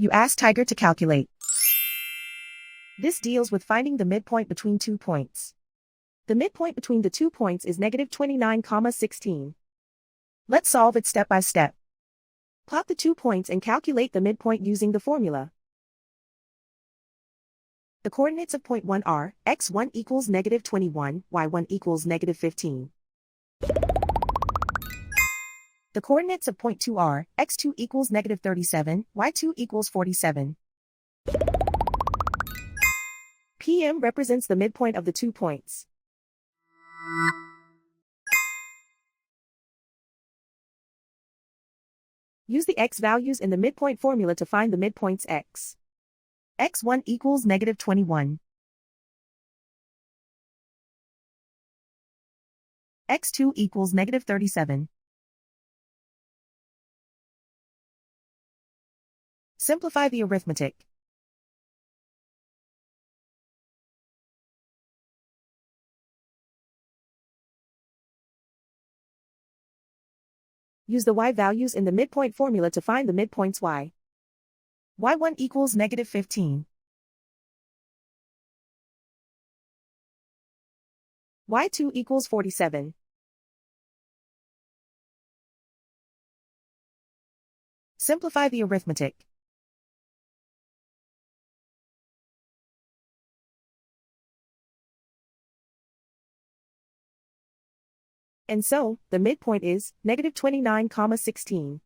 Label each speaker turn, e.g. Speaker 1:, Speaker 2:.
Speaker 1: You ask Tiger to calculate. This deals with finding the midpoint between 2 points. The midpoint between the 2 points is -29,16. Let's solve it step by step. Plot the 2 points and calculate the midpoint using the formula. The coordinates of point 1 are, x1 equals -21, y1 equals -15. The coordinates of point 2 are, x2 equals -37, y2 equals 47. PM represents the midpoint of the 2 points. Use the x values in the midpoint formula to find the midpoints x. x1 equals -21. x2 equals -37. Simplify the arithmetic. Use the y values in the midpoint formula to find the midpoints y. y1 equals -15. y2 equals 47. Simplify the arithmetic. And so, the midpoint is -29,16.